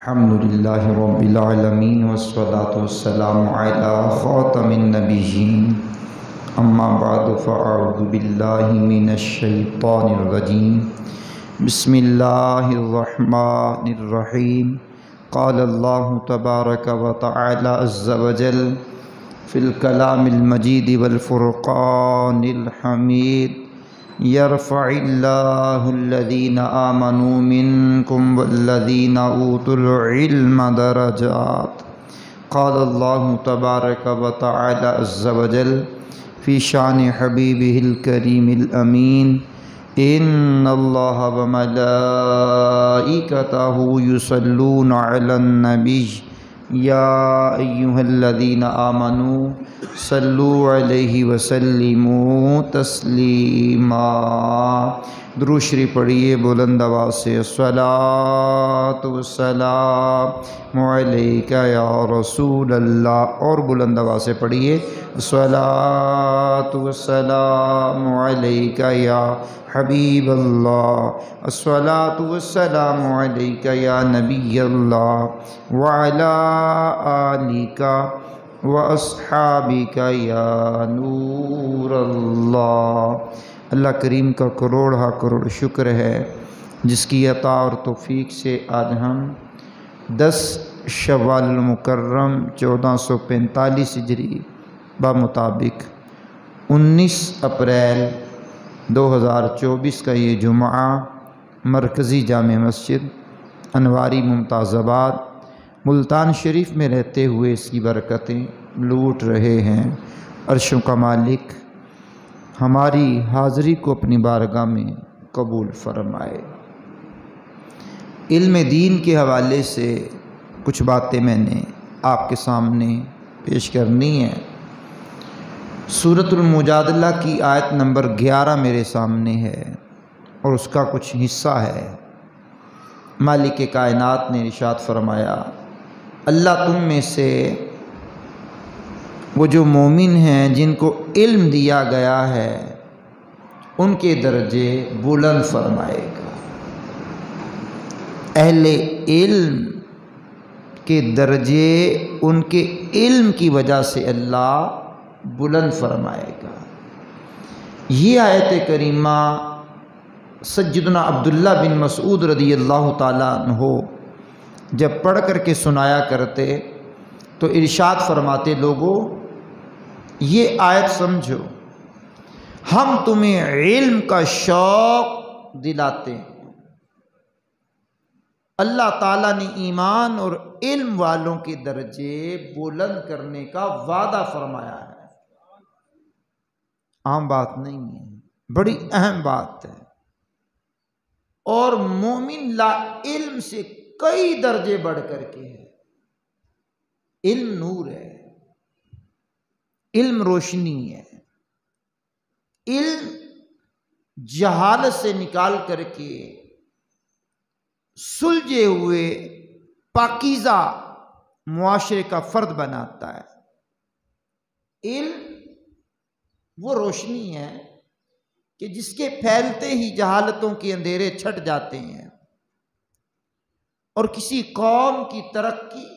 الحمدللہ رب العالمین والصلاة والسلام علی خاتم النبیین اما بعد فاعوذ باللہ من الشیطان الرجیم بسم اللہ الرحمن الرحیم قال اللہ تبارک و تعالی عز وجل فی الکلام المجید والفرقان الحمید یرفع اللہ الذین آمنوا منکم والذین اوتوا العلم درجات قال اللہ تبارک و تعالی عز وجل فی شان حبیبہ الکریم الامین ان اللہ وملائکتہ یصلون علی النبی یا ایہا الذین آمنوا صلوا علیہ وسلموا تسلیما۔ درود شریف پڑھیے بلند آواز سے، الصلاۃ والسلام علیک یا رسول اللہ، اور بلند آواز سے پڑھیے الصلاۃ والسلام علیک یا حبیب اللہ، الصلاۃ والسلام علیک یا نبی اللہ وعلی آلک واصحابک یا نور اللہ۔ اللہ کریم کا کروڑ شکر ہے جس کی عطا اور توفیق سے آج ہم 10 شوال المکرم 1445 ہجری بمطابق 19 اپریل 2024 کا یہ جمعہ مرکزی جامع مسجد انواری ممتاز آباد ملتان شریف میں رہتے ہوئے اس کی برکتیں لوٹ رہے ہیں۔ عرشوں کا مالک ہماری حاضری کو اپنی بارگاہ میں قبول فرمائے۔ علم دین کے حوالے سے کچھ باتیں میں نے آپ کے سامنے پیش کرنی ہیں۔ سورۃ المجادلہ کی آیت نمبر 11 میرے سامنے ہے اور اس کا کچھ حصہ ہے۔ مالک کائنات نے ارشاد فرمایا، اللہ تم میں سے وہ جو مومن ہیں جن کو علم دیا گیا ہے ان کے درجے بلند فرمائے گا۔ اہل علم کے درجے ان کے علم کی وجہ سے اللہ بلند فرمائے گا۔ یہ آیت کریمہ سیدنا عبداللہ بن مسعود رضی اللہ تعالیٰ عنہ جب پڑھ کر کے سنایا کرتے تو ارشاد فرماتے، لوگو یہ آیت سمجھو، ہم تمہیں علم کا شوق دلاتے ہیں۔ اللہ تعالیٰ نے ایمان اور علم والوں کے درجے بلند کرنے کا وعدہ فرمایا ہے۔ عام بات نہیں ہے، بڑی اہم بات ہے، اور مومن لا علم سے کئی درجے بڑھ کر کے ہے۔ علم نور ہے، علم روشنی ہے، علم جہالت سے نکال کر کے سلجھے ہوئے پاکیزہ معاشرے کا فرد بناتا ہے۔ علم وہ روشنی ہے کہ جس کے پھیلتے ہی جہالتوں کے اندھیرے چھٹ جاتے ہیں، اور کسی قوم کی ترقی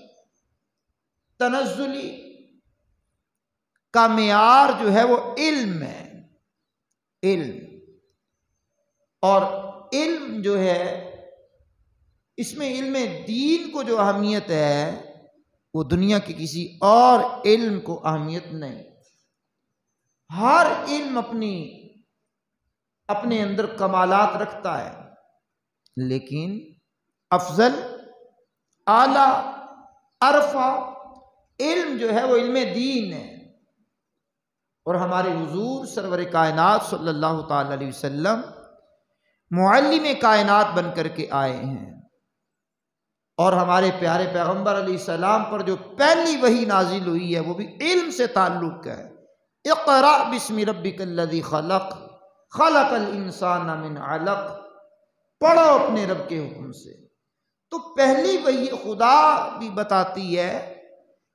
تنزلی کا معیار جو ہے وہ علم ہے۔ علم اور علم جو ہے اس میں علم دین کو جو اہمیت ہے وہ دنیا کے کسی اور علم کو اہمیت نہیں۔ ہر علم اپنے اندر کمالات رکھتا ہے، لیکن افضل اعلیٰ عرفہ علم جو ہے وہ علم دین ہے۔ اور ہمارے حضور سرور کائنات صلی اللہ تعالی علیہ وسلم معلم کائنات بن کر کے آئے ہیں، اور ہمارے پیارے پیغمبر علیہ السلام پر جو پہلی وحی نازل ہوئی ہے وہ بھی علم سے تعلق ہے۔ اقرأ بسم ربک الذی خلق خلق الانسان من علق، پڑھو اپنے رب کے حکم سے۔ تو پہلی وحی خدا بھی بتاتی ہے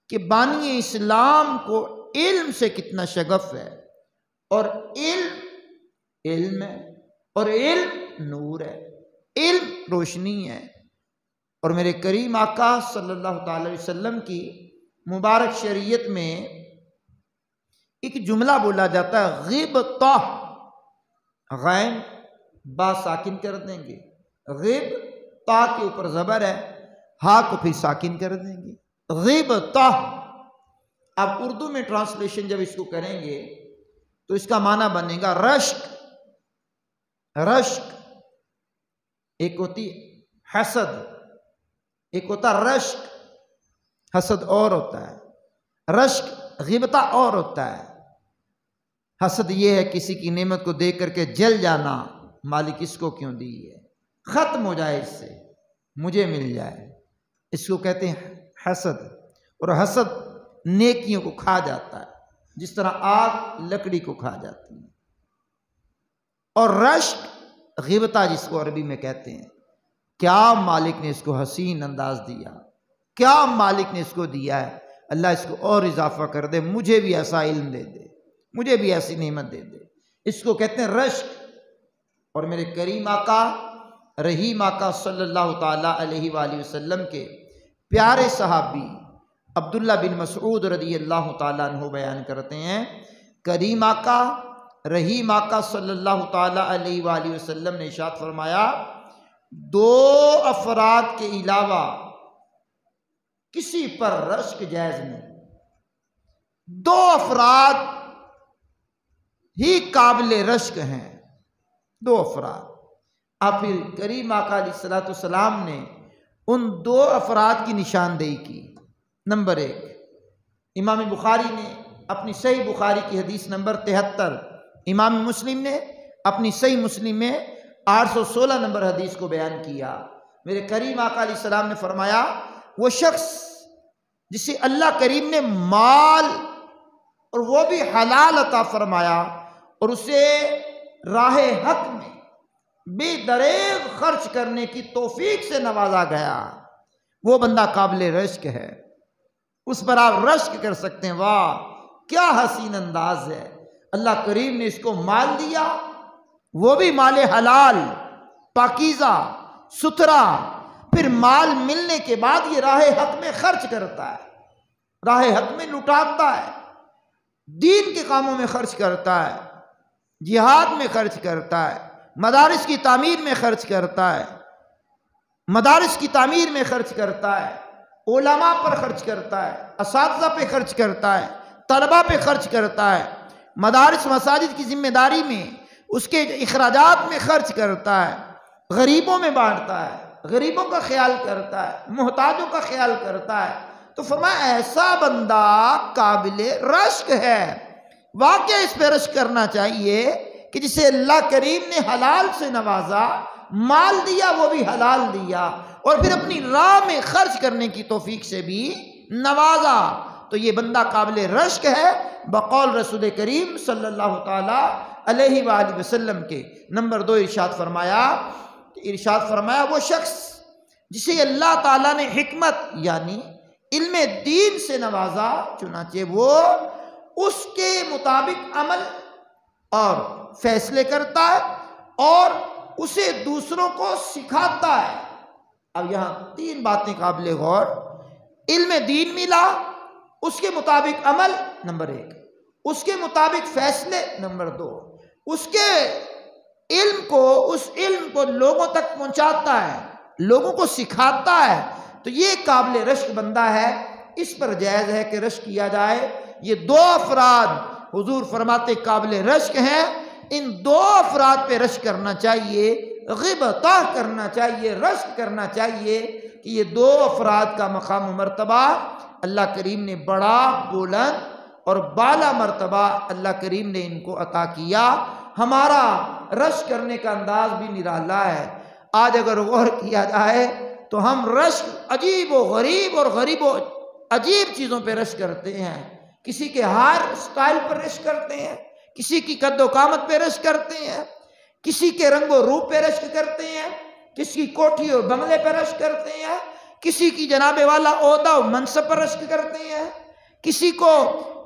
کہ بانی اسلام کو علم سے کتنا شغف ہے، اور علم ہے، اور علم نور ہے، علم روشنی ہے، اور میرے کریم آقا صلی اللہ تعالی علیہ وسلم کی مبارک شریعت میں ایک جملہ بولا جاتا ہے غبطہ، غین با ساکن کر دیں گے، غب تا کے اوپر زبر ہے، ہا کو پھر ساکن کر دیں گے، غبطہ۔ اب اردو میں ٹرانسلیشن جب اس کو کریں گے تو اس کا معنی بنے گا رشک۔ رشک ایک ہوتی حسد، ایک ہوتا رشک، حسد اور ہوتا ہے، رشک غیبتہ اور ہوتا ہے۔ حسد یہ ہے کسی کی نعمت کو دیکھ کر کے جل جانا، مالک اس کو کیوں دی ہے، ختم ہو جائے اس سے، مجھے مل جائے، اس کو کہتے ہیں حسد۔ اور حسد نیکیوں کو کھا جاتا ہے، جس طرح آگ لکڑی کو کھا جاتی ہے۔ اور رشک غیبتہ جس کو عربی میں کہتے ہیں، کیا مالک نے اس کو حسین انداز دیا، کیا مالک نے اس کو دیا ہے، اللہ اس کو اور اضافہ کر دے، مجھے بھی ایسا علم دے دے، مجھے بھی ایسی نعمت دے دے، اس کو کہتے ہیں رشک۔ اور میرے کریم آقا رحیم آقا صلی اللہ تعالی علیہ وآلہ وسلم کے پیارے صحابی عبداللہ بن مسعود رضی اللہ تعالیٰ عنہ بیان کرتے ہیں، کریم آقا رحیم آقا صلی اللہ تعالی علیہ وآلہ وسلم نے ارشاد فرمایا، دو افراد کے علاوہ کسی پر رشک جائز نہیں، دو افراد ہی قابل رشک ہیں، دو افراد۔ اب پھر کریم آقا علیہ السلام نے ان دو افراد کی نشاندہی کی۔ نمبر 1، امام بخاری نے اپنی صحیح بخاری کی حدیث نمبر 73، امام مسلم نے اپنی صحیح مسلم میں 816 نمبر حدیث کو بیان کیا۔ میرے کریم آقا علیہ السلام نے فرمایا، وہ شخص جسے اللہ کریم نے مال اور وہ بھی حلال عطا فرمایا اور اسے راہ حق میں بے دریغ خرچ کرنے کی توفیق سے نوازا گیا، وہ بندہ قابل رشک ہے، اس پر آپ رشک کر سکتے ہیں۔ واہ کیا حسین انداز ہے، اللہ کریم نے اس کو مال دیا، وہ بھی مال حلال پاکیزہ ستھرا، پھر مال ملنے کے بعد یہ راہ حق میں خرچ کرتا ہے، راہ حق میں لٹاتا ہے، دین کے کاموں میں خرچ کرتا ہے، جہاد میں خرچ کرتا ہے، مدارس کی تعمیر میں خرچ کرتا ہے، مدارس کی تعمیر میں خرچ کرتا ہے، علماء پر خرچ کرتا ہے، اساتذہ پہ خرچ کرتا ہے، طلباء پہ خرچ کرتا ہے، مدارس مساجد کی ذمہ داری میں اس کے اخراجات میں خرچ کرتا ہے، غریبوں میں بانٹتا ہے، غریبوں کا خیال کرتا ہے، محتاجوں کا خیال کرتا ہے۔ تو فرمایا ایسا بندہ قابل رشک ہے، واقعہ اس پہ رشک کرنا چاہیے کہ جسے اللہ کریم نے حلال سے نوازا، مال دیا وہ بھی حلال دیا، اور پھر اپنی راہ میں خرچ کرنے کی توفیق سے بھی نوازا، تو یہ بندہ قابل رشک ہے بقول رسول کریم صلی اللہ تعالی علیہ وآلہ وسلم کے۔ نمبر 2 ارشاد فرمایا وہ شخص جسے اللہ تعالیٰ نے حکمت یعنی علم دین سے نوازا، چنانچہ وہ اس کے مطابق عمل اور فیصلے کرتا ہے اور اسے دوسروں کو سکھاتا ہے۔ اب یہاں 3 باتیں قابل غور، علم دین ملا، اس کے مطابق عمل نمبر 1، اس کے مطابق فیصلے نمبر 2، اس کے اس علم کو لوگوں تک پہنچاتا ہے، لوگوں کو سکھاتا ہے، تو یہ قابل رشک بندہ ہے، اس پر جائز ہے کہ رشک کیا جائے۔ یہ 2 افراد حضور فرماتے قابل رشک ہیں، ان 2 افراد پہ رشک کرنا چاہیے، غبطہ کرنا چاہیے، رشک کرنا چاہیے کہ یہ 2 افراد کا مقام و مرتبہ اللہ کریم نے بڑا بلند اور بالا مرتبہ اللہ کریم نے ان کو عطا کیا۔ ہمارا رشک کرنے کا انداز بھی نرالا ہے۔ آج اگر غور کیا جائے تو ہم رشک عجیب و غریب اور غریب و عجیب چیزوں پہ رشک کرتے ہیں، کسی کے ہار سٹائل پر رشک کرتے ہیں، کسی کی قد و قامت پہ رشک کرتے ہیں، کسی کے رنگ و روپ پہ رشک کرتے ہیں، کسی کی کوٹھی اور بنگلے پہ رشک کرتے ہیں، کسی کی جناب والا عہدہ و منصب پر رشک کرتے ہیں، کسی کو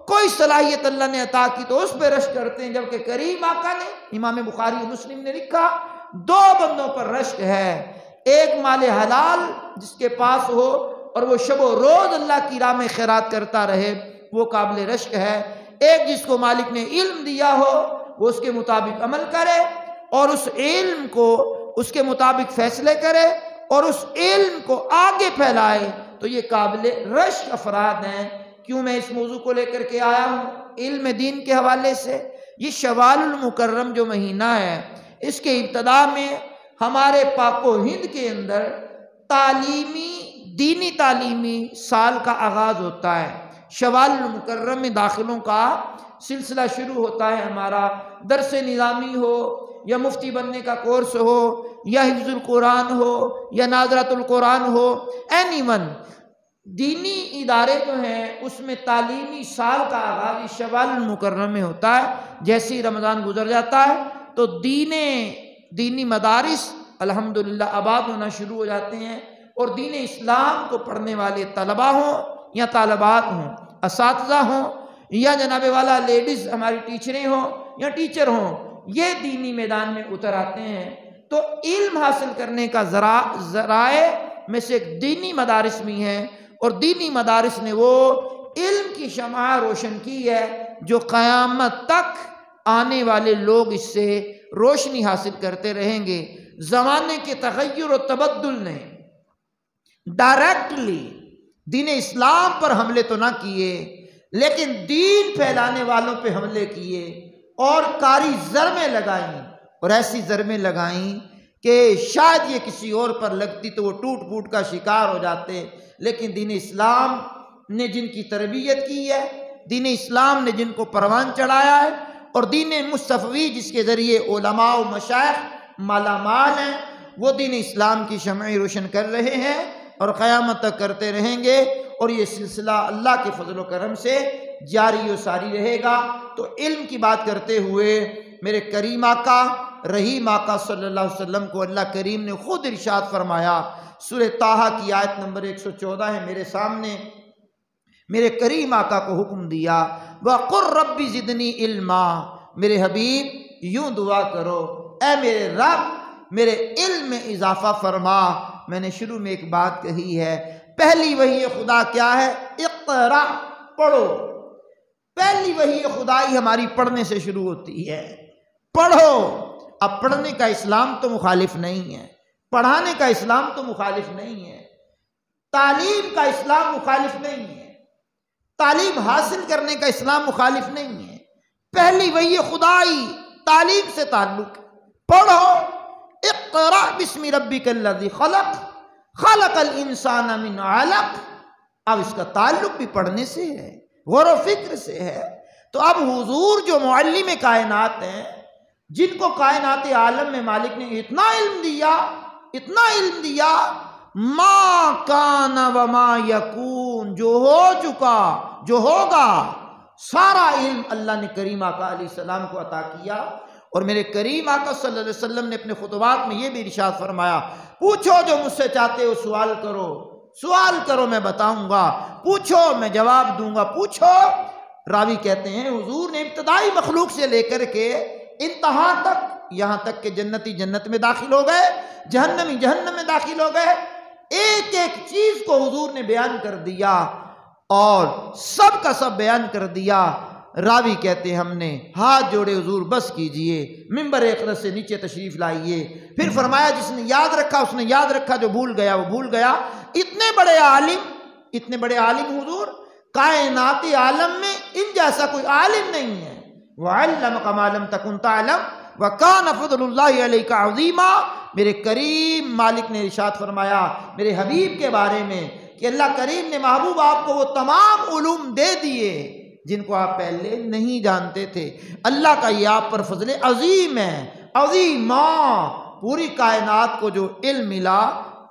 کوئی صلاحیت اللہ نے عطا کی تو اس پہ رشک کرتے ہیں، جبکہ کریم آقا نے، امام بخاری و مسلم نے لکھا 2 بندوں پر رشک ہے، ایک مال حلال جس کے پاس ہو اور وہ شب و روز اللہ کی راہ میں خیرات کرتا رہے، وہ قابل رشک ہے۔ ایک جس کو مالک نے علم دیا ہو وہ اس کے مطابق عمل کرے اور اس علم کو اس کے مطابق فیصلے کرے اور اس علم کو آگے پھیلائے، تو یہ قابل رشک افراد ہیں۔ کیوں میں اس موضوع کو لے کر کے آیا ہوں علم دین کے حوالے سے؟ یہ شوال المکرم جو مہینہ ہے، اس کے ابتدا میں ہمارے پاک و ہند کے اندر دینی تعلیمی سال کا آغاز ہوتا ہے۔ شوال المکرم میں داخلوں کا سلسلہ شروع ہوتا ہے ہمارا، درس نظامی ہو یا مفتی بننے کا کورس ہو یا حفظ القرآن ہو یا ناظرۃ القرآن ہو، اینی ون دینی ادارے جو ہیں اس میں تعلیمی سال کا آغاز شوال المکرم میں ہوتا ہے۔ جیسے ہی رمضان گزر جاتا ہے تو دینی مدارس الحمدللہ آباد ہونا شروع ہو جاتے ہیں، اور دین اسلام کو پڑھنے والے طلباء ہوں یا طالبات ہوں، اساتذہ ہوں یا جناب والا لیڈیز ہماری ٹیچریں ہوں یا ٹیچر ہوں، یہ دینی میدان میں اتر آتے ہیں۔ تو علم حاصل کرنے کا ذرائع میں سے ایک دینی مدارس بھی ہیں، اور دینی مدارس نے وہ علم کی شمع روشن کی ہے جو قیامت تک آنے والے لوگ اس سے روشنی حاصل کرتے رہیں گے۔ زمانے کے تغیر و تبدل نے ڈائریکٹلی دین اسلام پر حملے تو نہ کیے، لیکن دین پھیلانے والوں پہ حملے کیے اور کاری ضربیں لگائیں، اور ایسی ضربیں لگائیں کہ شاید یہ کسی اور پر لگتی تو وہ ٹوٹ پھوٹ کا شکار ہو جاتے۔ لیکن دین اسلام نے جن کی تربیت کی ہے، دین اسلام نے جن کو پروان چڑھایا ہے، اور دین مصطفی جس کے ذریعے علماء و مشائخ مالا مال ہیں، وہ دین اسلام کی شمع روشن کر رہے ہیں اور قیامت تک کرتے رہیں گے، اور یہ سلسلہ اللہ کے فضل و کرم سے جاری و ساری رہے گا۔ تو علم کی بات کرتے ہوئے میرے کریم آقا رحیم آقا صلی اللہ علیہ وسلم کو اللہ کریم نے خود ارشاد فرمایا، سورہ طٰہٰ کی آیت نمبر 114 ہے میرے سامنے، میرے کریم آقا کو حکم دیا، وَقُلْ رَبِّ زِدْنِي عِلْمًا، میرے حبیب یوں دعا کرو، اے میرے رب میرے علم میں اضافہ فرما۔ میں نے شروع میں ایک بات کہی ہے، پہلی وحی خدا کیا ہے؟ اقرا، پڑھو۔ پہلی وحی خدائی ہماری پڑھنے سے شروع ہوتی ہے، پڑھو۔ اب پڑھنے کا اسلام تو مخالف نہیں ہے، پڑھانے کا اسلام تو مخالف نہیں ہے، تعلیم کا اسلام مخالف نہیں ہے، تعلیم حاصل کرنے کا اسلام مخالف نہیں ہے۔ پہلی وحی خدائی تعلیم سے تعلق، پڑھو۔ اقرا بسم ربک الذی خلق، خلق الانسان من علق۔ اب اس کا تعلق بھی پڑھنے سے ہے، غور و فکر سے ہے۔ تو اب حضور جو معلم کائنات ہیں، جن کو کائنات عالم میں مالک نے اتنا علم دیا، ما کان وما یکون، جو ہو چکا جو ہوگا، سارا علم اللہ نے کریم آقا علیہ السلام کو عطا کیا۔ اور میرے کریم آقا صلی اللہ علیہ وسلم نے اپنے خطبات میں یہ بھی ارشاد فرمایا، پوچھو جو مجھ سے چاہتے ہو، سوال کرو میں بتاؤں گا، پوچھو میں جواب دوں گا، پوچھو۔ راوی کہتے ہیں حضور نے ابتدائی مخلوق سے لے کر کے انتہا تک، یہاں تک کہ جنتی جنت میں داخل ہو گئے، جہنمی جہنم میں داخل ہو گئے، ایک ایک چیز کو حضور نے بیان کر دیا اور سب کا سب بیان کر دیا۔ راوی کہتے ہیں ہم نے ہاتھ جوڑے، حضور بس کیجئے، ممبر اقدس سے نیچے تشریف لائیے۔ پھر فرمایا جس نے یاد رکھا اس نے یاد رکھا، جو بھول گیا وہ بھول گیا۔ اتنے بڑے عالم حضور، کائنات عالم میں ان جیسا کوئی عالم نہیں ہے۔ وَعَلَّمَكَ مَا لَمْ تَكُنْ تَعْلَمْ وَكَانَ فَضْلُ اللَّهِ عَلَيْكَ عَظِيمًا۔ میرے کریم مالک نے ارشاد فرمایا میرے حبیب کے بارے میں کہ اللہ کریم نے محبوب آپ کو وہ تمام علوم دے دیے جن کو آپ پہلے نہیں جانتے تھے۔ اللہ کا یہ آپ پر فضل عظیم ہے، عظیما۔ پوری کائنات کو جو علم ملا،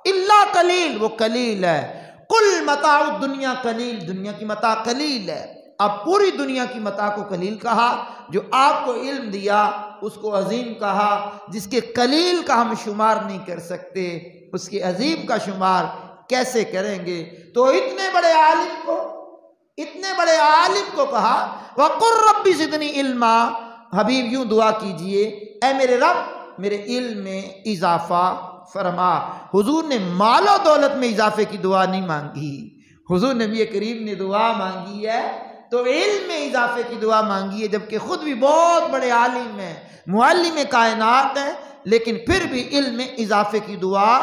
الا قلیل، وہ قلیل ہے۔ کل متاع الدنیا قلیل، دنیا کی متاع قلیل ہے۔ اب پوری دنیا کی متاع کو قلیل کہا، جو آپ کو علم دیا اس کو عظیم کہا۔ جس کے قلیل کا ہم شمار نہیں کر سکتے، اس کے عظیم کا شمار کیسے کریں گے؟ تو اتنے بڑے عالم کو کہا وَقُلْ رَبِّ زِدْنِي عِلْمًا، حبیب یوں دعا کیجئے، اے میرے رب میرے علم میں اضافہ فرما۔ حضور نے مال و دولت میں اضافے کی دعا نہیں مانگی، حضور نبی کریم نے دعا مانگی ہے تو علم میں اضافے کی دعا مانگی ہے، جبکہ خود بھی بہت بڑے عالم ہیں، معلم کائنات ہیں، لیکن پھر بھی علم میں اضافے کی دعا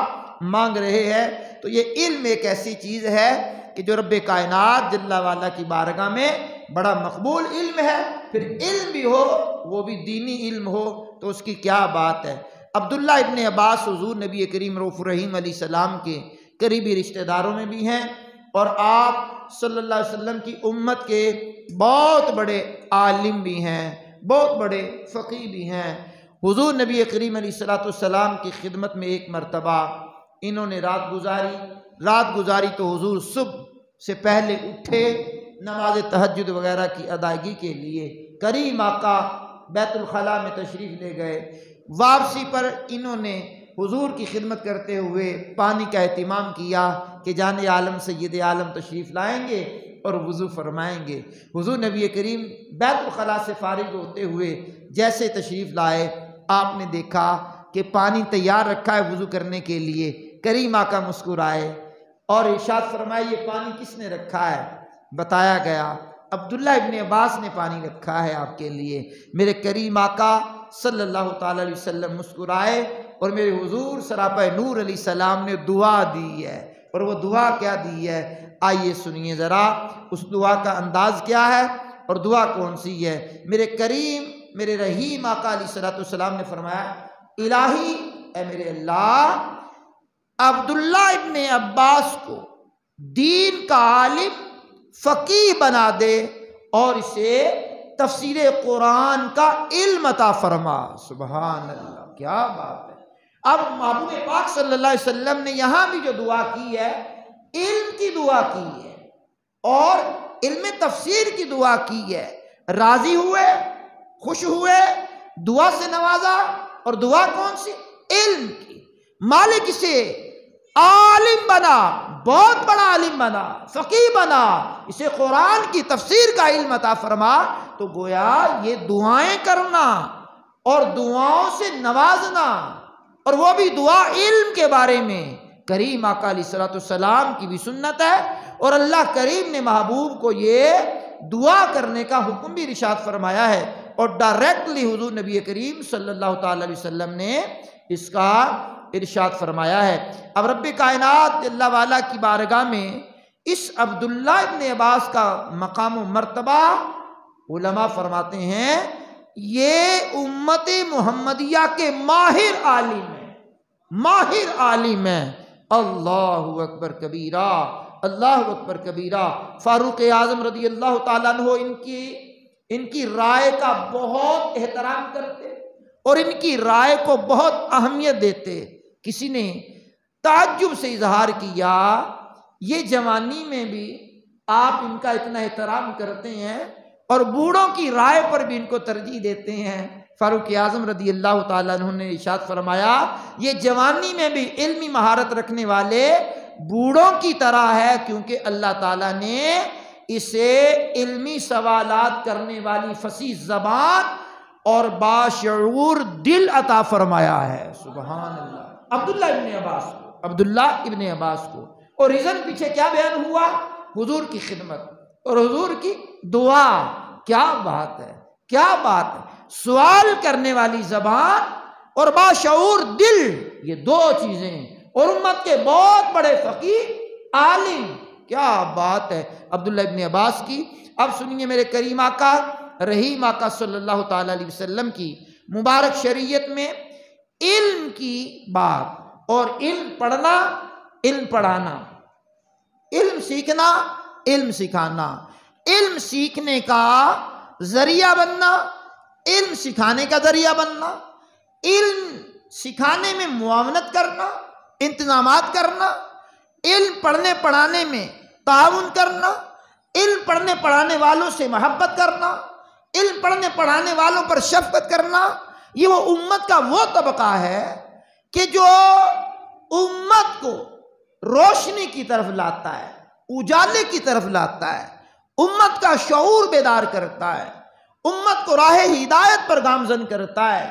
مانگ رہے ہیں۔ تو یہ علم ایک ایسی چیز ہے کہ جو رب کائنات جل وعلا کی بارگاہ میں بڑا مقبول علم ہے، پھر علم بھی ہو وہ بھی دینی علم ہو تو اس کی کیا بات ہے۔ عبداللہ ابن عباس حضور نبی کریم رؤوف الرحیم علیہ السلام کے قریبی رشتہ داروں میں بھی ہیں، اور آپ صلی اللہ علیہ وسلم کی امت کے بہت بڑے عالم بھی ہیں، بہت بڑے فقیہ بھی ہیں۔ حضور نبی کریم علیہ السلام کی خدمت میں ایک مرتبہ انہوں نے رات گزاری تو حضور صبح سے پہلے اٹھے، نماز تہجد وغیرہ کی ادائیگی کے لیے کریم آقا بیت الخلاء میں تشریف لے گئے۔ واپسی پر انہوں نے حضور کی خدمت کرتے ہوئے پانی کا اہتمام کیا کہ جان عالم سید عالم تشریف لائیں گے اور وضو فرمائیں گے۔ حضور نبی کریم بیت الخلاء سے فارغ ہوتے ہوئے جیسے تشریف لائے، آپ نے دیکھا کہ پانی تیار رکھا ہے وضو کرنے کے لیے۔ کریم آقا مسکرائے اور ارشاد فرمائے یہ پانی کس نے رکھا ہے؟ بتایا گیا عبداللہ ابن عباس نے پانی رکھا ہے آپ کے لیے۔ میرے کریم آقا صلی اللہ تعالی علیہ وسلم مسکرائے اور میرے حضور سراپا نور علیہ السلام نے دعا دی ہے، اور وہ دعا کیا دی ہے آئیے سنیے ذرا، اس دعا کا انداز کیا ہے اور دعا کون سی ہے۔ میرے کریم میرے رحیم آقا علیہ السلام نے فرمایا الہی اے میرے اللہ، عبداللہ ابن عباس کو دین کا عالم فقیہ بنا دے اور اسے تفسیر قرآن کا علم عطا فرما۔ سبحان اللہ، کیا بات ہے۔ اب محبوب پاک صلی اللہ علیہ وسلم نے یہاں بھی جو دعا کی ہے علم کی دعا کی ہے اور علم تفسیر کی دعا کی ہے۔ راضی ہوئے، خوش ہوئے، دعا سے نوازا، اور دعا کون سی؟ علم کی۔ مالک اسے عالم بنا، بہت بڑا عالم بنا، فقیہ بنا، اسے قرآن کی تفسیر کا علم عطا فرما۔ تو گویا یہ دعائیں کرنا اور دعاؤں سے نوازنا، اور وہ بھی دعا علم کے بارے میں، کریم آقا علیہ السلام کی بھی سنت ہے، اور اللہ کریم نے محبوب کو یہ دعا کرنے کا حکم بھی ارشاد فرمایا ہے، اور ڈائریکٹلی حضور نبی کریم صلی اللہ تعالی علیہ وسلم نے اس کا ارشاد فرمایا ہے۔ اب رب کائنات جل وعلا کی بارگاہ میں اس عبداللہ ابن عباس کا مقام و مرتبہ علماء فرماتے ہیں یہ امت محمدیہ کے ماہر عالم ہیں، ماہر عالم ہیں۔ اللہ اکبر کبیرہ، اللہ اکبر کبیرہ۔ فاروق اعظم رضی اللہ تعالیٰ عنہ ان کی رائے کا بہت احترام کرتے اور ان کی رائے کو بہت اہمیت دیتے۔ کسی نے تعجب سے اظہار کیا یہ جوانی میں بھی آپ ان کا اتنا احترام کرتے ہیں اور بوڑھوں کی رائے پر بھی ان کو ترجیح دیتے ہیں۔ فاروق اعظم رضی اللہ تعالیٰ عنہ نے ارشاد فرمایا یہ جوانی میں بھی علمی مہارت رکھنے والے بوڑھوں کی طرح ہے، کیونکہ اللہ تعالیٰ نے اسے علمی سوالات کرنے والی فصیح زبان اور باشعور دل عطا فرمایا ہے۔ سبحان اللہ۔ عبداللہ ابن عباس کو اور ریزن پیچھے کیا بیان ہوا؟ حضور کی خدمت اور حضور کی دعا۔ کیا بات ہے، کیا بات ہے۔ سوال کرنے والی زبان اور باشعور دل، یہ دو چیزیں، اور امت کے بہت بڑے فقیہ عالم۔ کیا بات ہے عبداللہ ابن عباس کی۔ اب سنیے میرے کریم آقا رحیم آقا صلی اللہ تعالی علیہ وسلم کی مبارک شریعت میں علم کی بات، اور علم پڑھنا، علم پڑھانا، علم سیکھنا، علم سکھانا، علم سیکھنے کا ذریعہ بننا، علم سکھانے کا ذریعہ بننا، علم سکھانے میں معاونت کرنا، انتظامات کرنا، علم پڑھنے پڑھانے میں تعاون کرنا، علم پڑھنے پڑھانے والوں سے محبت کرنا، علم پڑھنے پڑھانے والوں پر شفقت کرنا، یہ وہ امت کا وہ طبقہ ہے کہ جو امت کو روشنی کی طرف لاتا ہے، اجالے کی طرف لاتا ہے، امت کا شعور بیدار کرتا ہے، امت کو راہ ہدایت پر گامزن کرتا ہے،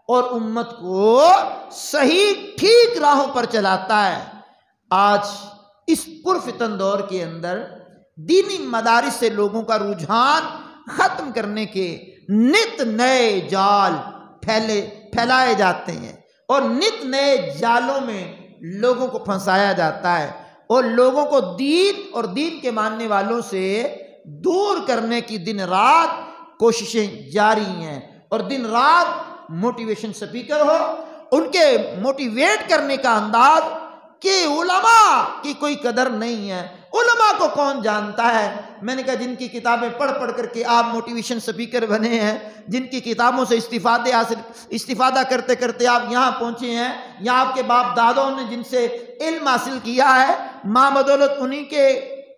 اور امت کو صحیح ٹھیک راہوں پر چلاتا ہے۔ آج اس پرفتن دور کے اندر دینی مدارس سے لوگوں کا رجحان ختم کرنے کے نت نئے جال پھیلائے جاتے ہیں، اور نت نئے جالوں میں لوگوں کو پھنسایا جاتا ہے، اور لوگوں کو دین اور دین کے ماننے والوں سے دور کرنے کی دن رات کوششیں جاری ہیں۔ اور دن رات موٹیویشن سپیکر ہو، ان کے موٹیویٹ کرنے کا انداز کہ علماء کی کوئی قدر نہیں ہے، علماء کو کون جانتا ہے۔ میں نے کہا جن کی کتابیں پڑھ کے کہ آپ موٹیویشن سپیکر بنے ہیں، جن کی کتابوں سے استفادہ کرتے کرتے آپ یہاں پہنچے ہیں، یا آپ کے باپ دادوں نے جن سے علم حاصل کیا ہے، ماں بدولت انہی کے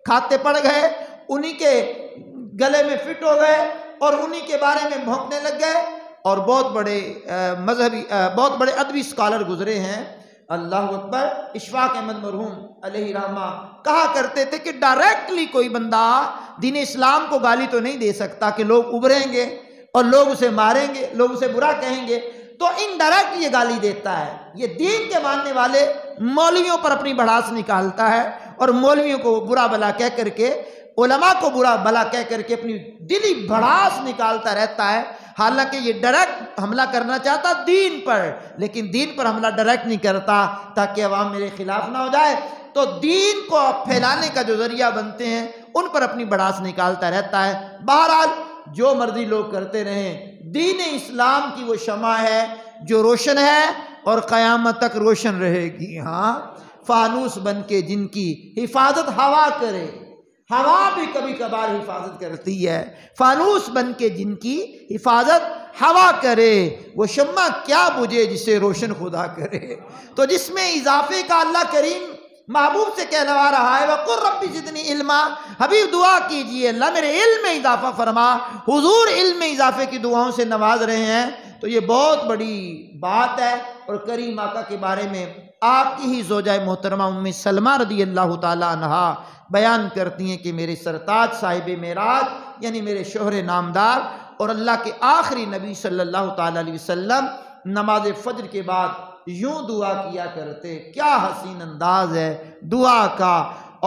کھاتے پڑ گئے، انہی کے گلے میں فٹ ہو گئے، اور انہی کے بارے میں بھونکنے لگ گئے۔ اور بہت بڑے ادبی اسکالر گزرے ہیں، اللہ اکبر، اشفاق احمد مرحوم علیہ رحمہ کہا کرتے تھے کہ ڈائریکٹلی کوئی بندہ دین اسلام کو گالی تو نہیں دے سکتا کہ لوگ ابھریں گے اور لوگ اسے ماریں گے، لوگ اسے برا کہیں گے، تو انڈائریکٹ یہ گالی دیتا ہے۔ یہ دین کے ماننے والے مولویوں پر اپنی بڑاس نکالتا ہے، اور مولویوں کو برا بلا کہہ کر کے، علماء کو برا بلا کہہ کر کے اپنی دلی بڑاس نکالتا رہتا ہے۔ حالانکہ یہ ڈائریکٹ حملہ کرنا چاہتا دین پر، لیکن دین پر حملہ ڈائریکٹ نہیں کرتا تاکہ عوام میرے خلاف نہ ہو جائے۔ تو دین کو پھیلانے کا جو ذریعہ بنتے ہیں ان پر اپنی بڑاس نکالتا رہتا ہے۔ بہرحال جو مرضی لوگ کرتے رہیں، دین اسلام کی وہ شمع ہے جو روشن ہے اور قیامت تک روشن رہے گی۔ ہاں، فانوس بن کے جن کی حفاظت ہوا کرے، ہوا بھی کبھی کبھار حفاظت کرتی ہے، فانوس بن کے جن کی حفاظت ہوا کرے، وہ شمع کیا بجھے جسے روشن خدا کرے۔ تو جس میں اضافے کا اللہ کریم محبوب سے کہلوا رہا ہے وَقُلْ رَبِّ زِدْنِي عِلْمًا، حبیب دعا کیجئے اللہ میرے علم میں اضافہ فرما۔ حضور علم میں اضافے کی دعاؤں سے نواز رہے ہیں، تو یہ بہت بڑی بات ہے۔ اور کریم آقا کے بارے میں آپ کی ہی زوجہ محترمہ ام سلمہ رضی اللہ تعالی عنہا بیان کرتی ہیں کہ میرے سرتاج صاحب معراج یعنی میرے شوہر نامدار اور اللہ کے آخری نبی صلی اللہ تعالی علیہ وسلم نماز فجر کے بعد یوں دعا کیا کرتے۔ کیا حسین انداز ہے دعا کا،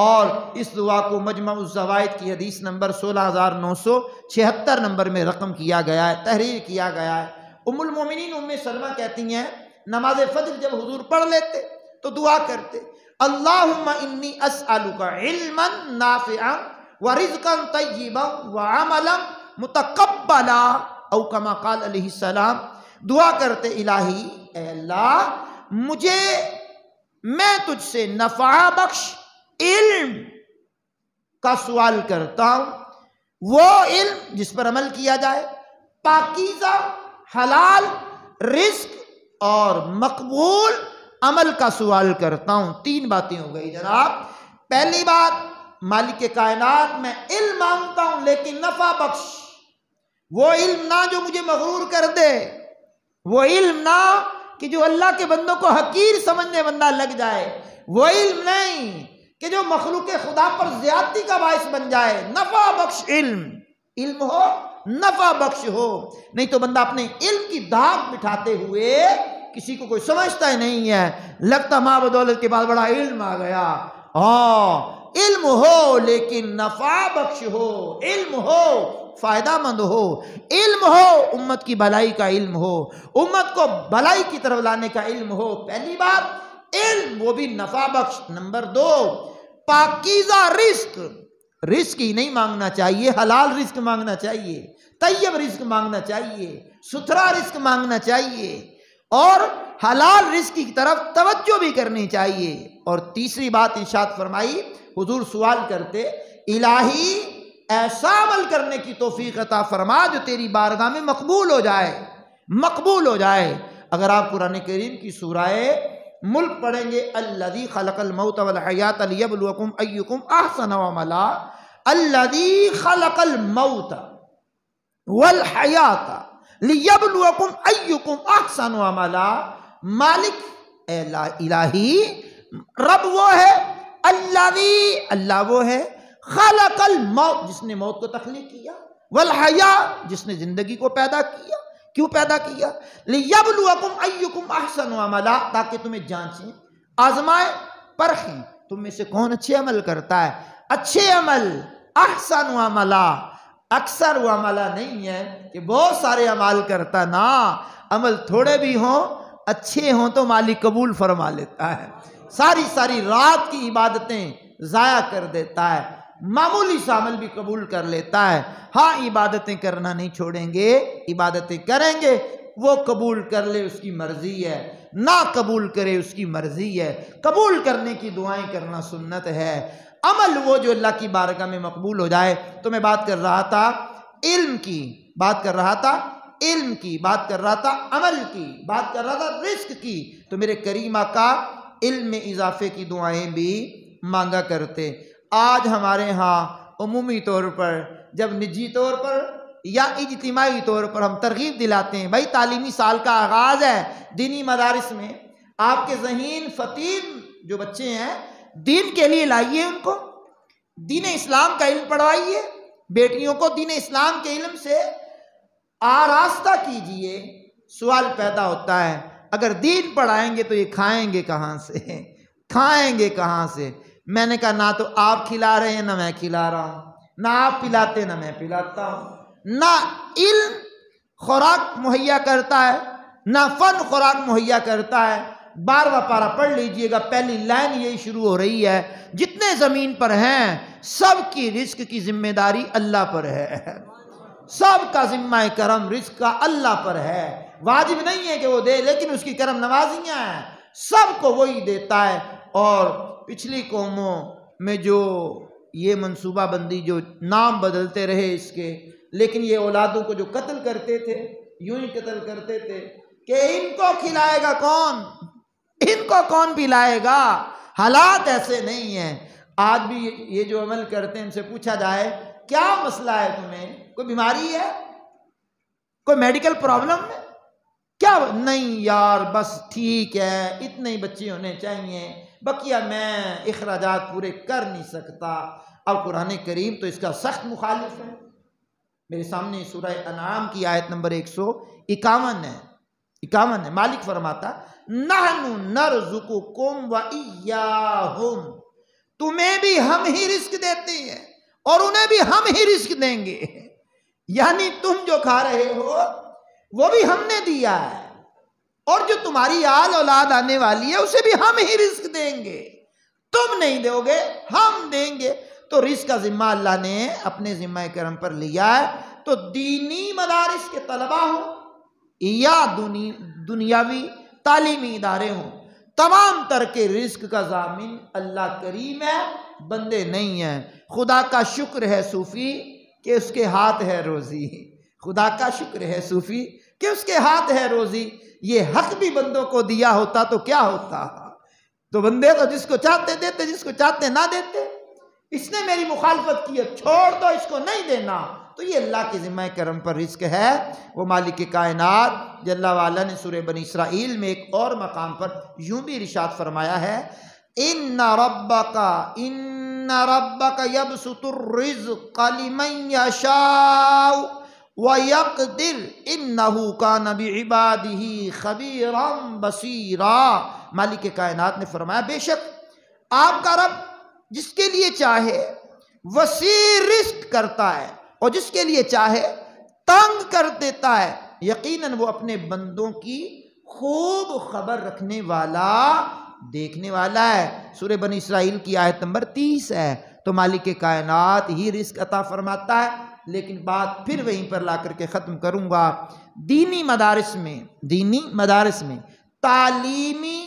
اور اس دعا کو مجمع الزوائد کی حدیث نمبر 16976 نمبر میں رقم کیا گیا ہے، تحریر کیا گیا ہے۔ ام المومنین ام سلمہ کہتی ہیں نماز فجر جب حضور پڑھ لیتے تو دعا کرتے، اللہم انی اسألک علما نافعا ورزقا طیبا وعملا متقبلا، او کما قال علیہ السلام۔ دعا کرتے الہی اے اللہ میں تجھ سے نفع بخش علم کا سوال کرتا ہوں، وہ علم جس پر عمل کیا جائے، پاکیزہ حلال رزق اور مقبول عمل کا سوال کرتا ہوں۔ 3 باتیں ہو گئی جناب۔ پہلی بات، مالک کائنات میں علم مانگتا ہوں لیکن نفع بخش، وہ علم نہ جو مجھے مغرور کر دے، وہ علم نہ کہ جو اللہ کے بندوں کو حقیر سمجھنے بندہ لگ جائے، وہ علم نہیں کہ جو مخلوق خدا پر زیادتی کا باعث بن جائے۔ نفع بخش علم ہو، نفع بخش ہو، نہیں تو بندہ اپنے علم کی دھاک بٹھاتے ہوئے کسی کو کوئی سمجھتا ہی نہیں ہے، لگتا ماں بدولت کے بعد بڑا علم آ گیا۔ علم ہو لیکن نفع بخش ہو، علم ہو فائدہ مند ہو، علم ہو امت کی بھلائی کا علم ہو، امت کو بھلائی کی طرف لانے کا علم ہو۔ پہلی بات علم، وہ بھی نفع بخش۔ نمبر 2، پاکیزہ رزق ہی نہیں مانگنا چاہیے، حلال رزق مانگنا چاہیے، طیب رزق مانگنا چاہیے، ستھرا رزق مانگنا چاہیے، اور حلال رزق کی طرف توجہ بھی کرنی چاہیے۔ اور تیسری بات ارشاد فرمائی، حضور سوال کرتے الہی ایسا عمل کرنے کی توفیق عطا فرما جو تیری بارگاہ میں مقبول ہو جائے۔ اگر آپ قرآن کریم کی سورہ ملک پڑھیں گے، الذی خلق الموت والحیات لیبلوکم ایکم احسن عملا، الذی خلق الموت والحیات لیبلوکم ایکم احسن عملا، مالک الہی رب وہ ہے، اللہ وہ ہے، خلق الموت جس نے موت کو تخلیق کیا، والحیات جس نے زندگی کو پیدا کیا، کیوں پیدا کیا؟ لِيَبْلُوَكُمْ أَيُّكُمْ أَحْسَنُ عَمَلًا، تاکہ تمہیں جانچیں، آزمائیں، پرکھیں تم میں سے کون اچھے عمل کرتا ہے۔ اچھے عمل، احسن عملا، اکثر عملا نہیں ہے کہ بہت سارے عمل کرتا، نا، عمل تھوڑے بھی ہوں اچھے ہوں تو مالک قبول فرما لیتا ہے، ساری رات کی عبادتیں ضائع کر دیتا ہے، معمولی سا عمل بھی قبول کر لیتا ہے۔ ہاں عبادتیں کرنا نہیں چھوڑیں گے، عبادتیں کریں گے، وہ قبول کر لے اس کی مرضی ہے، نہ قبول کرے اس کی مرضی ہے۔ قبول کرنے کی دعائیں کرنا سنت ہے، عمل وہ جو اللہ کی بارگاہ میں مقبول ہو جائے۔ تو میں بات کر رہا تھا علم کی، بات کر رہا تھا علم کی، بات کر رہا تھا عمل کی، بات کر رہا تھا رزق کی۔ تو میرے کریم آقا علم میں اضافے کی دعائیں بھی مانگا کرتے۔ آج ہمارے ہاں عمومی طور پر، جب نجی طور پر یا اجتماعی طور پر ہم ترغیب دلاتے ہیں، بھائی تعلیمی سال کا آغاز ہے، دینی مدارس میں آپ کے ذہین فطین جو بچے ہیں دین کے لیے لائیے، ان کو دین اسلام کا علم پڑھوائیے، بیٹیوں کو دین اسلام کے علم سے آراستہ کیجئے۔ سوال پیدا ہوتا ہے اگر دین پڑھائیں گے تو یہ کھائیں گے کہاں سے، کھائیں گے کہاں سے؟ میں نے کہا نہ تو آپ کھلا رہے ہیں نہ میں کھلا رہا ہوں، نہ آپ پلاتے نہ میں پلاتا ہوں، نہ علم خوراک مہیا کرتا ہے نہ فن خوراک مہیا کرتا ہے۔ 12واں پارہ پڑھ لیجئے گا، پہلی لائن یہی شروع ہو رہی ہے، جتنے زمین پر ہیں سب کی رزق کی ذمہ داری اللہ پر ہے، سب کا ذمہ کرم رزق کا اللہ پر ہے۔ واجب نہیں ہے کہ وہ دے، لیکن اس کی کرم نوازیاں ہیں، سب کو وہی دیتا ہے۔ اور پچھلی قوموں میں جو یہ منصوبہ بندی، جو نام بدلتے رہے اس کے، لیکن یہ اولادوں کو جو قتل کرتے تھے، یوں ہی قتل کرتے تھے کہ ان کو کھلائے گا کون، ان کو کون پلائے گا۔ حالات ایسے نہیں ہیں۔ آج بھی یہ جو عمل کرتے ہیں ان سے پوچھا جائے کیا مسئلہ ہے تمہیں، کوئی بیماری ہے، کوئی میڈیکل پرابلم ہے کیا؟ نہیں یار بس ٹھیک ہے، اتنے ہی بچے ہونے چاہیے، بقیہ میں اخراجات پورے کر نہیں سکتا۔ اب قرآن کریم تو اس کا سخت مخالف ہے۔ میرے سامنے سورہ انعام کی آیت نمبر 151 ہے، 51 ہے۔ مالک فرماتا نحن نرزقکم وإیاہم، تمہیں بھی ہم ہی رزق دیتے ہیں اور انہیں بھی ہم ہی رزق دیں گے، یعنی تم جو کھا رہے ہو وہ بھی ہم نے دیا ہے، اور جو تمہاری آل اولاد آنے والی ہے اسے بھی ہم ہی رزق دیں گے، تم نہیں دو گے ہم دیں گے۔ تو رزق کا ذمہ اللہ نے اپنے ذمہ کرم پر لیا ہے۔ تو دینی مدارس کے طلبہ ہوں یا دنیاوی تعلیمی ادارے ہوں، تمام تر کے رزق کا ضامن اللہ کریم ہے، بندے نہیں ہیں۔ خدا کا شکر ہے صوفی کہ اس کے ہاتھ ہے روزی، خدا کا شکر ہے صوفی کہ اس کے ہاتھ ہے روزی۔ یہ حق بھی بندوں کو دیا ہوتا تو کیا ہوتا؟ تو بندے تو جس کو چاہتے دیتے، جس کو چاہتے نہ دیتے۔ اس نے میری مخالفت کی ہے، چھوڑ دو اس کو نہیں دینا، تو یہ اللہ کے ذمہ کرم پر رزق ہے۔ وہ مالک کائنات جل وعلا نے سورہ بنی اسرائیل میں ایک اور مقام پر یوں بھی ارشاد فرمایا ہے، ان ربک یبسط الرزق لمن یشاء وَيَقْدِرْ إِنَّهُ كَانَ بِعِبَادِهِ خَبِيرًا بَصِيرًا۔ مالک کائنات نے فرمایا بے شک آپ کا رب جس کے لیے چاہے وسیع رزق کرتا ہے اور جس کے لیے چاہے تنگ کر دیتا ہے، یقیناً وہ اپنے بندوں کی خوب خبر رکھنے والا، دیکھنے والا ہے۔ سورہ بنی اسرائیل کی آیت نمبر 30 ہے۔ تو مالک کائنات ہی رزق عطا فرماتا ہے۔ لیکن بات پھر وہیں پر لا کر کے ختم کروں گا۔ دینی مدارس میں تعلیمی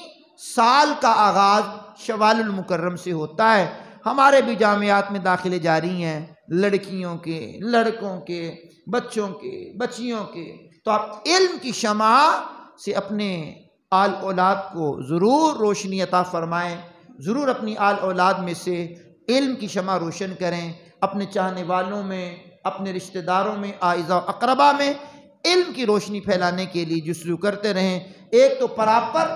سال کا آغاز شوال المکرم سے ہوتا ہے۔ ہمارے بھی جامعات میں داخلے جاری ہیں، لڑکیوں کے، لڑکوں کے، بچوں کے، بچیوں کے۔ تو آپ علم کی شمع سے اپنے آل اولاد کو ضرور روشنی عطا فرمائیں، ضرور اپنی آل اولاد میں سے علم کی شمع روشن کریں، اپنے چاہنے والوں میں، اپنے رشتہ داروں میں، اعزاء و اقربا میں علم کی روشنی پھیلانے کے لیے جستجو کرتے رہیں۔ ایک تو پراپر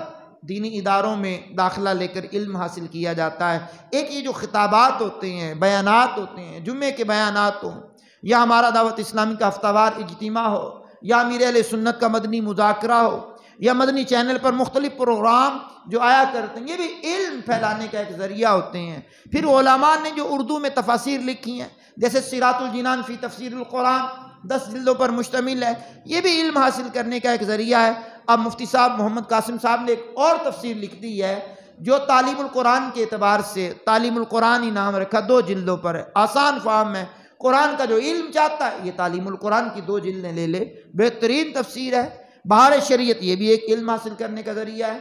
دینی اداروں میں داخلہ لے کر علم حاصل کیا جاتا ہے، ایک یہ جو خطابات ہوتے ہیں، بیانات ہوتے ہیں، جمعے کے بیانات ہوں، یا ہمارا دعوت اسلامی کا ہفتہ وار اجتماع ہو، یا امیر اہل سنت کا مدنی مذاکرہ ہو یا مدنی چینل پر مختلف پروگرام جو آیا کرتے ہیں، یہ بھی علم پھیلانے کا ایک ذریعہ ہوتے ہیں۔ پھر علماء نے جو اردو میں تفاسیر لکھی ہیں، جیسے صراط الجنان فی تفسیر القرآن 10 جلدوں پر مشتمل ہے، یہ بھی علم حاصل کرنے کا ایک ذریعہ ہے۔ اب مفتی صاحب محمد قاسم صاحب نے ایک اور تفسیر لکھ دی ہے جو تعلیم القرآن کے اعتبار سے تعلیم القرآن ہی نام رکھا، 2 جلدوں پر ہے، آسان فہم ہے۔ قرآن کا جو علم چاہتا ہے یہ تعلیم القرآن کی 2 جلدیں لے لے، بہترین تفسیر ہے۔ بہار شریعت یہ بھی ایک علم حاصل کرنے کا ذریعہ ہے۔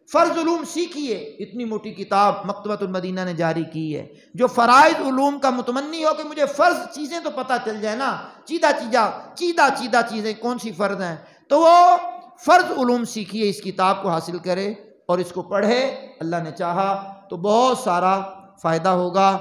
فرض علوم سیکھیے، اتنی موٹی کتاب مکتبۃ المدینہ نے جاری کی ہے۔ جو فرائض علوم کا متمنی ہو کہ مجھے فرض چیزیں تو پتہ چل جائے نا، چیدہ چیزیں کون سی فرض ہیں، تو وہ فرض علوم سیکھیے، اس کتاب کو حاصل کرے اور اس کو پڑھے۔ اللہ نے چاہا تو بہت سارا فائدہ ہوگا۔